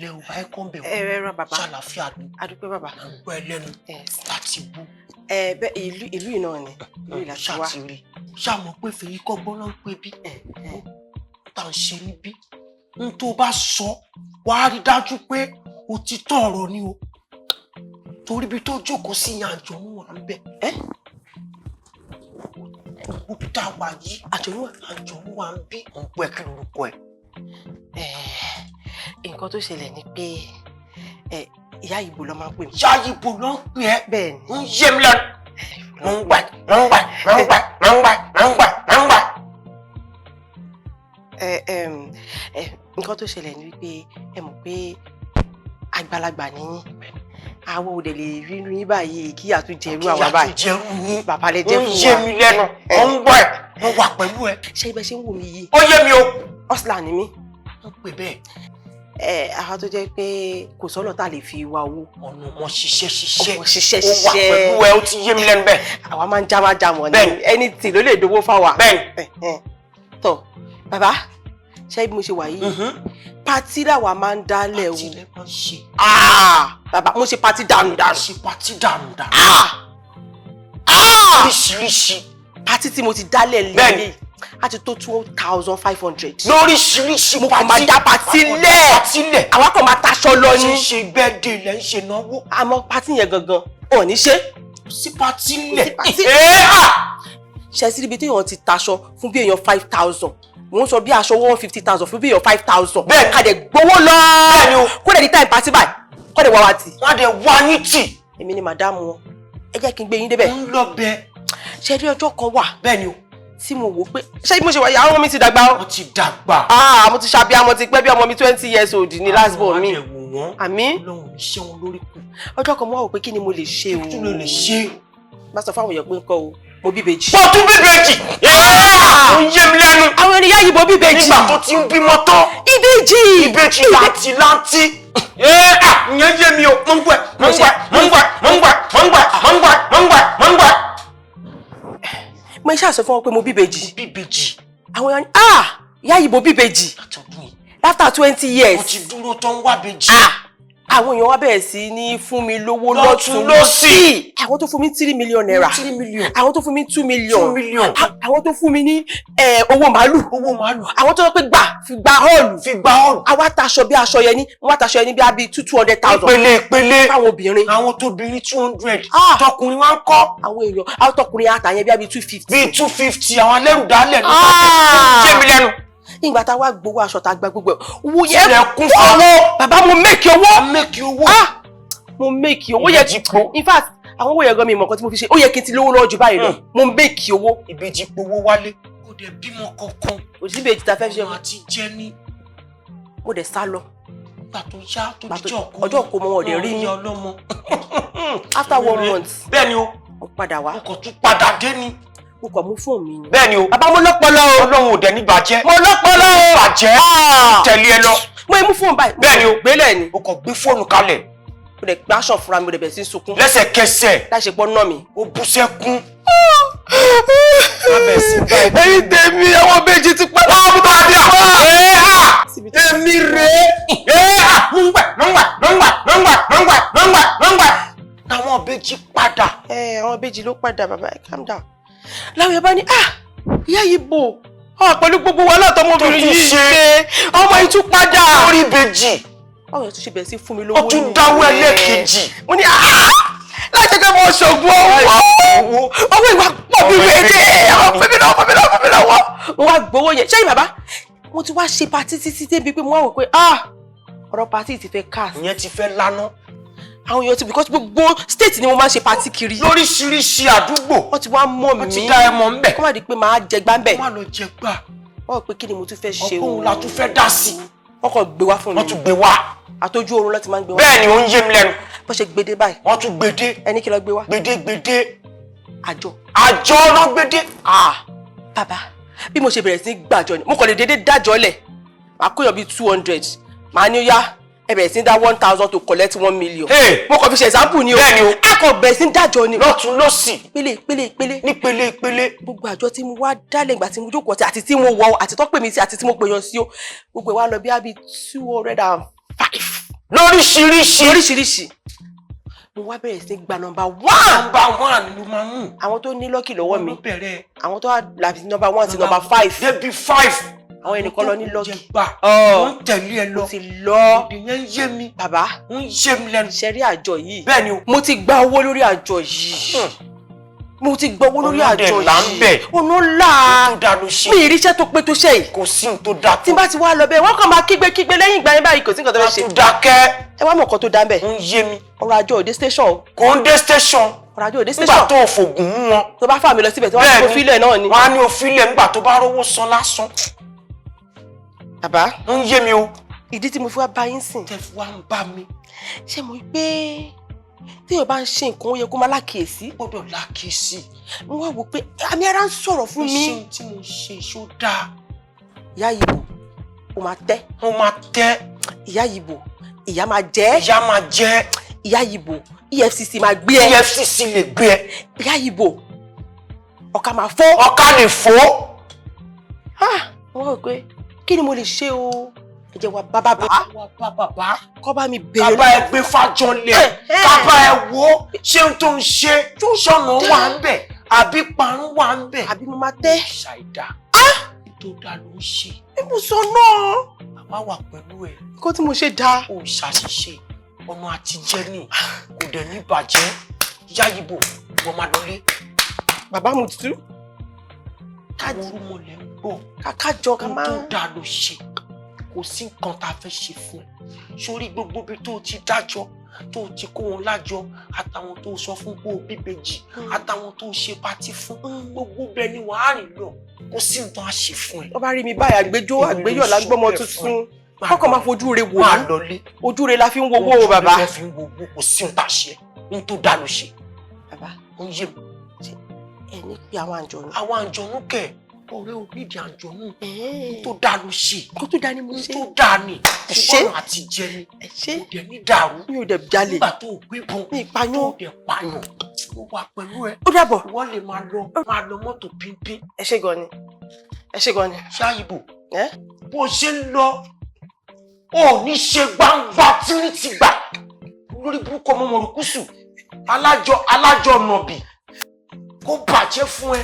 le o ba e kon be ra baba ṣàlàáfíà ni adúpẹ́ baba gbo ẹlẹ́nu láti bu be ìlú ina ni ìlú la ti wá ṣàtìrí ṣá mọ̀ pé Feyikogbon ló ń pè bí tá ń ṣe níbí n tó bá sọ wá rí dájú pé òtítọ́ ọ̀rọ̀ ni o torí bí tó jókòó sí yanjo wà ńbẹ̀ òkúta wà yìí àjọ wà ńbí on pé kí lorúkọ nǹkan tó ṣẹlẹ̀ ni pé ìyá Ìgbò ló máa ń pè mí. ìyá Ìgbò ló ń pè ẹ́ bẹ́ẹ̀ ni ń yé mi lẹ́nu ń gbà nǹkan tó ṣẹlẹ̀ ni wípé ẹ mọ̀ pé àgbàlagbà ni yín àwọn òde lè rí ní báyìí kí àtúnjẹrú àwa báyìí jẹrú yín bàbá lè jẹ fún wa ń yé mi lẹ́nu ó ń gbọ́ ẹ̀ mo wà pẹ̀lú ẹ. ṣé ibẹ̀ ṣe ń wò mí yìí. ó yé mi o. ọ̀sìlà ni mí. wọ́n pè bẹ́ẹ̀. àwọn tó jẹ́ pé kò sọ́nà tá a lè fi wá owó. ọ̀nà wọn ṣiṣẹ́ ọmọ ṣiṣẹ́ ó wà pẹ̀lú ẹ ó ti yé mi lẹ́nu bẹ́ẹ̀. àwa máa ń jámọ́ ní anything ló lè dówó fáwa. bẹ́ẹ̀ tọ́ bàbá ṣé bí mo ṣe wà yìí pati làwa máa ń dálẹ̀ o. pati lè máa ṣe. bàbá mo ṣe pati dànù. ṣe pati dànù. oríṣiríṣi. pati tí mo ti dálẹ̀ lẹ́yìn a ti tó 2,500. lóríṣiríṣi mo kàn máa dá pati lẹ̀. àwa kàn máa taṣọ lọ ní. ṣe bẹ́ẹ̀dẹ̀ lẹ́ ń ṣe náwó. àmọ́ pati yẹn gangan ò ní ṣe. sí pati lẹ̀. ṣe sí ibi tí èèyàn ti taṣọ fún bí èèyàn 5,000 mo ń sọ bí aṣọ 150,000 fún bí èèyàn 5,000. bẹ́ẹ̀ ká dẹ̀ gbowó lọ. bẹ́ẹ̀ni o. kó dẹ̀ ní time pati báyìí kó dẹ̀ wá wa tì. wọ́n á dẹ̀ wá yín tì. èmi ni màdámù wọn ẹ jẹ́ kí n gbé yín débẹ̀. ń lọ bẹ. ṣe rí ọjọ́ kan wà. bẹ́ẹ̀ni o. tí mo wò pé ṣé mo ṣe wà yà àwọn ọmọ mi ti dàgbà o. wọ́n ti dàgbà. mo ti ṣàbí àmọ́ ti pẹ́ bí ọmọ mi 20 years old ní last born mi. àmì. Ọlọ́run ṣe wọn lórí kù. ọjọ́ kan mo wá wò pé kí ni mo lè ṣe o. kí ló lè ṣe. bá sọ fáwọn èèyàn pé ń kọ́ o mo bí ìbejì. mo tún bí ìbejì. ó ń yé mi lẹ́nu. àwọn ènìyàn yìí mo bí ìbejì. nígbà tó ti ń bímọ tán. ìbejì láǹtì. ìyẹn yé mi o. mo ń gbà. mo ṣáà sọ fún wọn pé mo bí ìbejì. bí ìbejì. àwọn èèyàn ìyá yìí mo bí ìbejì. after 20 years. mo ti dúró tán wá ìbejì. àwọn èèyàn wá bẹ̀rẹ̀ sí ní fún mi lówó lọ́tún lọ́sì. àwọn tó fún mi 3 million naira. 3 million. àwọn tó fún mi 2 million. 2 million. àwọn tó fún mi ní owó màálù. àwọn tó sọ pé fi gba hall. àwa taṣọ bí aṣọ yẹn ní wọ́n taṣọ yẹn ní bí abi 200,000. ìpele. fáwọn obìnrin. àwọn tóbìnrin 200. tọkùnrin wa ń kọ́. àwọn èèyàn àwọn tọkùnrin àtàyẹn bí abi 250. bí 250 àwọn alẹ́rù dálẹ̀ ló jẹ́ mi lẹ́nu. nígbà tá a wá gbowó aṣọ tá a gba gbogbo owó yẹn kún fọwọ́. bàbá mo make owó. mo make owó yẹn jípo. in fact àwọn owó yẹn gan mi mọ̀ nǹkan tí mo fi ṣe ó yẹ kí n ti lówó lọ́wọ́ jù báyìí lọ mo make owó. ìbejì powó wálé. kò dẹ̀ bímọ kankan. òsì ìbejì ta fẹ́ ṣe. ọmọ àti jẹ́ ní. mo dẹ̀ sá lọ. gbà tó yá tó dijọ́ ọjọ́ kò mọ wọn dẹ̀ rí mi. ọlọ́mọ. after 1 month. bẹ́ẹ̀ni o. mo padà wá. mo kàn tún padà dé ni. mo kàn mú fóònù mi ni. bẹ́ẹ̀ni o. bàbá mo lọ́pọlọ o. Ọlọ́run ò dẹ̀ ní bàjẹ́. mo lọ́pọlọ o. bàjẹ́. tẹ̀lé ẹ lọ. mo mú fóònù báyìí. bẹ́ẹ̀ni o. gbélé ni. o kàn gbé fóònù kalẹ̀. mo dẹ̀ gbé aṣọ fúnra mi mo dẹ̀ bẹ̀rẹ̀ sí sunkún. lẹ́sẹ̀kẹsẹ̀. láṣẹ pọ́ ná mi. o bú sẹ́kún. lábẹ́ sí báyìí. ẹ̀yin tèmi àwọn méjì ti pẹ́. wọ́n bá dé èmi rèé. nọ́ngbà. àwọn ìbejì padà. àwọn ìbejì ló padà bàbá ẹ calm down. láwọn yẹn bá ní ìyá yìí bò pẹ̀lú gbogbo wa látọmọbìnrin yìí ṣe ọmọ yìí tún padà. lórí ìbejì. báwo yẹn tún ṣe bẹ̀rẹ̀ sí fún mi lówó. ó tún dáwọ́ ẹlẹ́ẹ̀kejì. mo ní láti ṣe mo ṣògùn owó ìwà pọ̀ bí wẹ́ẹ́dẹ́ àwọn fẹ́mi lọ́wọ́. mo wá gbowó yẹn ṣẹ́yìn bàbá mo ti wá ṣe patí títí débi pé mo wá wò pé ọ̀rọ̀ patí ti fẹ́ káàsì. ìyẹn ti fẹ́ lánà. àwọn èèyàn ti because gbogbo state ni mo máa ń ṣe patí kiri. lóríṣiríṣi àdúgbò. wọ́n ti wá mọ̀ mí. wọ́n ti dá ẹ mọ̀ ńbẹ̀. kó má di pé màá jẹ gbá ńbẹ̀. wọ́n á lọ jẹ gbà. wọ́n rò pé kí ni mo tún fẹ́ ṣe o. ọkùnrin la tún fẹ́ dá sí. wọ́n kàn gbé wá fún mi. wọ́n tún gbé wá. àtọ́jú oorun láti máa ń gbé wá. bẹ́ẹ̀ ni ó ń yé mi lẹ́nu. bó ṣe gbede báyìí. wọ́n tún gbede. ẹni kí lọ gbé wá. gbede. àjọ ló gbede. bàbá bí mo ṣe bẹ̀rẹ̀ sí gbàjọ ni mo kàn lè dédé dájọ́ lẹ̀ màá kóyàn bíi 200 màá ní ó yá ẹ bẹ̀rẹ̀ sí dá 1,000 to collect 1 million. mo kàn fi ṣe example ni o. bẹ́ẹ̀ ni o. a kàn bẹ̀rẹ̀ sí dájọ́ ni. lọ́tún lọ́sì. ìpele. ní ìpele. gbogbo àjọ tí mo wá dálẹ̀ ìgbà tí mo jókòó tí àti tí mo wọ àti tó pè mí sí àti tí mo pè yan sí o gbogbo ẹ̀ wá lọ bí i 205. lóríṣiríṣi mo wá bẹ̀rẹ̀ sí gba number 1 ló máa mú àwọn tó ní lucky lọ́wọ́ mi bẹ̀rẹ̀ àwọn tó wà láti number 1 sí number 5 débi 5 àwọn ẹnìkan lọ ní lucky wọ́n tẹ̀lé ẹ lọ mo ti lọ ìyẹn ń yé mi bàbá ń yé mi lẹ́nu ṣe rí àjọ yìí bẹ́ẹ̀ ni mo ti gba owó lórí àjọ yìí mo ti gbọ́ owó lórí àjọ yìí ọ̀nà ńlá mi ìríṣẹ́ tó pé tó ṣe yìí kò sí tó dá tí n bá ti wá lọ bẹ́ẹ̀ wọ́n kàn máa kígbe lẹ́yìn ìgbà yẹn báyìí kò sí nǹkan tó fẹ́ ṣe. tó dákẹ́. ẹ wá mọ̀ nǹkan tó dá bẹ́ẹ̀. ń yé mi. ọ̀rọ̀ àjọ òde station. kò ń dé station. ọ̀rọ̀ àjọ òde station. nígbà tó fògùn mú wọn. tó bá fà mí lọ síbẹ̀ tí wọ́n á ní òfìlẹ̀ náà ni. wọ́n á ní òfìlẹ̀ nígbà tó bá rówó san lásán. bàbá. ń yé mi o. ìdí tí mo fi wá bá yín sìn. tẹ fi wá ń bá mi. ṣé mo pé tí o bá ń ṣe nǹkan ó yẹ kó má lákìyèsí. gbọ́dọ̀ lákìyèsí. mo wá wò pé àmì ara ń sọ̀rọ̀ fún mi. iṣẹ́ tí mo ṣe ṣó dáa. ìyá yìí bò ó máa tẹ́. ó máa tẹ́. ìyá yìí bò ìyá máa jẹ́. ìyá máa jẹ́. ìyá yìí bò EFCC máa gbé ẹ. EFCC lè gbé ẹ. ìyá yìí bò ọ̀ka máa fọ́. ọ̀ka lè fọ́. wọ́n rò pé kí ni mo lè ṣe o. ẹ jẹ́ wá bá bàbá. kọ́ bá mi bèrè. bàbá ẹ gbé fájọlẹ̀. bàbá ẹ wo ṣé n tó ń ṣe ṣọ̀nà wà ń bẹ̀ àbí parun wà ń bẹ̀. àbí mo máa tẹ́. ṣàìdá tó dá ló ń ṣe. ẹ mo sọ náà. màmá wà pẹ̀lú ẹ. kó tí mo ṣe dáa. ó ṣàṣìṣe ọ̀nà àtijẹ́ ni kò dẹ̀ ní bàjẹ́ yáyìbò wọ́n máa lọlé. bàbá mo tú. káàdì orúmọ lẹ ń gbọ́. kákájọ ká máa. tó dá ló ṣe kò sí nǹkan tá a fẹ́ ṣe fún ẹ sórí gbogbo ibi tó ti dájọ́ tó ti kó wọn lájọ àtàwọn tó sọ fún pé bíbejì àtàwọn tó ṣe pátí fún gbogbo bẹ́ẹ̀ ni wàá rìn lọ kò sí nǹkan á ṣe fún ẹ. wọ́n bá rí mi báyìí àgbéyọ̀ lágbọ́mọ tuntun kọ́kọ́ máa fojú re wò ó ojú re la fi ń wowó o bàbá. ojú re la fi ń wowó kò sí nǹkan àṣẹ ní tó dá ló ṣe. bàbá ó ń yé mi. ẹ ní pé àwọn àjọ̀nú. àwọn àjọ̀nú kẹ̀ ọ̀rẹ́ onídìí àjọ̀nú tó dá ló ṣe. kó tó dá ni mo ṣe. tó dá ni ṣé ṣùgbọ́n àti jẹ ni ṣé kò dẹ̀ ní dàrú. mi ò dẹ̀ jalè. nígbà tó gbé bọ́n mi ìpayán. tó dẹ̀ pààyàn mo wà pẹ̀lú ẹ. ó dàbọ̀. wọ́n lè máa lọ mọ́tò pínpín. ẹ ṣé gan ni ẹ ṣé gan ni. ṣáàyìbò bó ṣe ń lọ ò ní ṣe gbangba tírítì gbà lórí burúkú ọmọ mọ̀rùkúsù alájọ nọ̀bì kó bàjẹ́ fún ẹ.